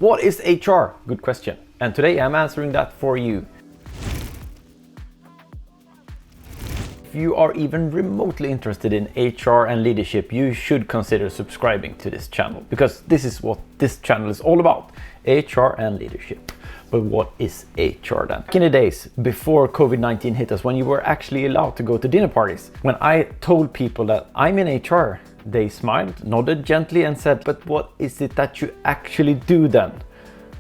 What is HR? Good question. And today I'm answering that for you. If you are even remotely interested in HR and leadership, you should consider subscribing to this channel, because this is what this channel is all about, HR and leadership. But what is HR then? Back in the days before COVID-19 hit us, when you were actually allowed to go to dinner parties, when I told people that I'm in HR, they smiled, nodded gently and said, but what is it that you actually do then?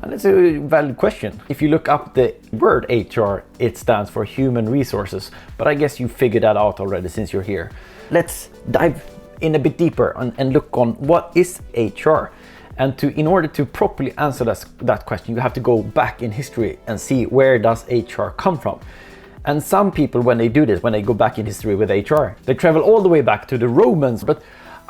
And it's a valid question. If you look up the word HR, it stands for human resources, but I guess you figured that out already since you're here. Let's dive in a bit deeper and look on what is HR. And in order to properly answer that question, you have to go back in history and see where does HR come from. And some people, when they do this, when they go back in history with HR, they travel all the way back to the Romans, but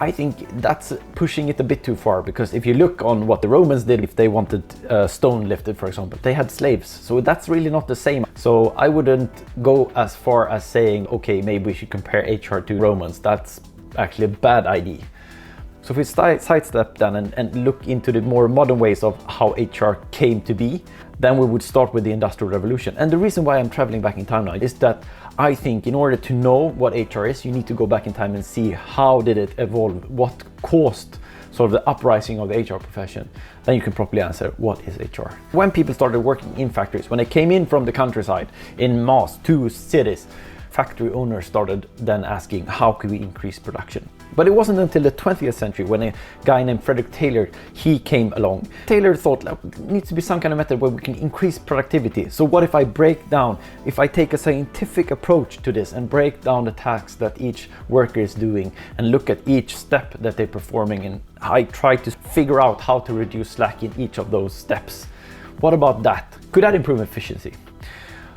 I think that's pushing it a bit too far, because if you look on what the Romans did, if they wanted stone lifted, for example, they had slaves. So that's really not the same. So I wouldn't go as far as saying, okay, maybe we should compare HR to Romans. That's actually a bad idea. So if we sidestep then and look into the more modern ways of how HR came to be, then we would start with the Industrial Revolution. And the reason why I'm traveling back in time now is that I think in order to know what HR is, you need to go back in time and see how did it evolve, what caused sort of the uprising of the HR profession. Then you can properly answer what is HR. When people started working in factories, when they came in from the countryside in mass to cities, factory owners started then asking, how can we increase production? But it wasn't until the 20th century when a guy named Frederick Taylor, he came along. Taylor thought, there needs to be some kind of method where we can increase productivity. So what if I if I take a scientific approach to this and break down the tasks that each worker is doing and look at each step that they're performing, and I try to figure out how to reduce slack in each of those steps. What about that? Could that improve efficiency?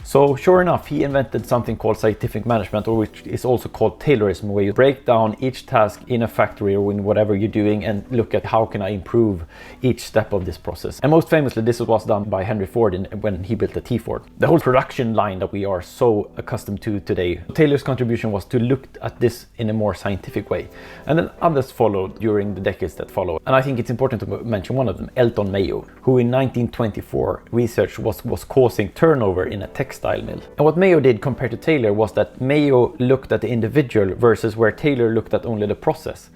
So sure enough, he invented something called scientific management, or which is also called Taylorism, where you break down each task in a factory or in whatever you're doing and look at how can I improve each step of this process. And most famously, this was done by Henry Ford when he built the T-Ford. The whole production line that we are so accustomed to today. Taylor's contribution was to look at this in a more scientific way. And then others followed during the decades that followed. And I think it's important to mention one of them, Elton Mayo, who in 1924 research was causing turnover in a textile mill. And what Mayo did compared to Taylor was that Mayo looked at the individual versus where Taylor looked at only the process.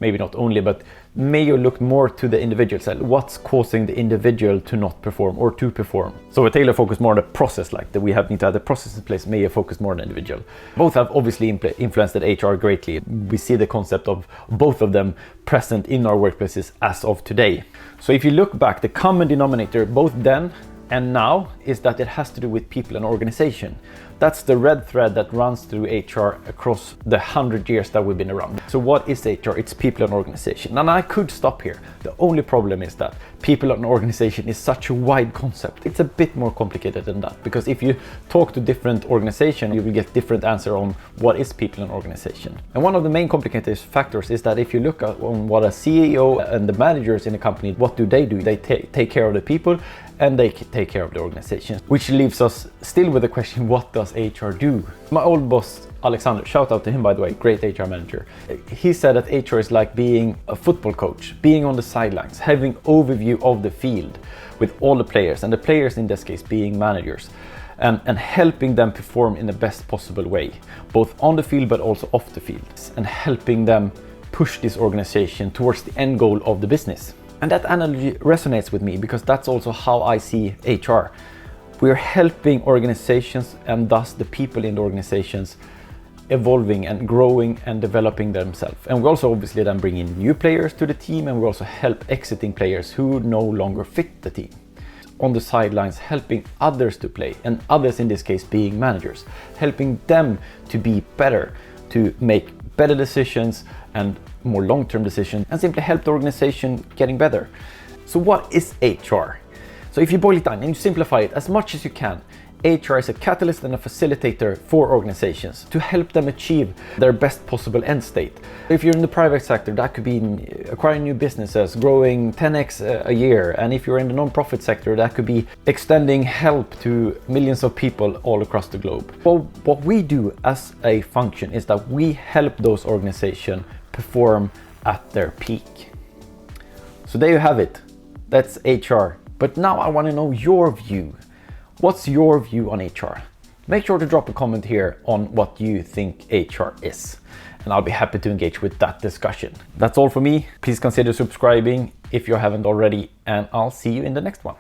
Maybe not only, but Mayo looked more to the individual side. What's causing the individual to not perform or to perform? So Taylor focused more on the process, like that we need to have the process in place. Mayo focused more on the individual. Both have obviously influenced HR greatly. We see the concept of both of them present in our workplaces as of today. So if you look back, the common denominator both then and now is that it has to do with people and organization. That's the red thread that runs through HR across the 100 years that we've been around. So what is HR? It's people and organization. And I could stop here. The only problem is that people and organization is such a wide concept. It's a bit more complicated than that, because if you talk to different organizations, you will get different answer on what is people and organization. And one of the main complicated factors is that if you look at on what a CEO and the managers in a company, what do? They take care of the people and they take care of the organization, which leaves us still with the question, what does HR do? My old boss, Alexander, shout out to him by the way, great HR manager. He said that HR is like being a football coach, being on the sidelines, having overview of the field with all the players, and the players in this case being managers, and helping them perform in the best possible way, both on the field but also off the field, and helping them push this organization towards the end goal of the business. And that analogy resonates with me because that's also how I see HR. We're helping organizations and thus the people in the organizations evolving and growing and developing themselves. And we also obviously then bring in new players to the team, and we also help exiting players who no longer fit the team. On the sidelines, helping others to play, and others in this case being managers, helping them to be better, to make better decisions and more long-term decisions, and simply help the organization getting better. So what is HR? So if you boil it down and you simplify it as much as you can, HR is a catalyst and a facilitator for organizations to help them achieve their best possible end state. If you're in the private sector, that could be acquiring new businesses, growing 10x a year. And if you're in the non-profit sector, that could be extending help to millions of people all across the globe. Well, what we do as a function is that we help those organizations perform at their peak. So there you have it. That's HR. But now I want to know your view. What's your view on HR? Make sure to drop a comment here on what you think HR is, and I'll be happy to engage with that discussion. That's all for me. Please consider subscribing if you haven't already, and I'll see you in the next one.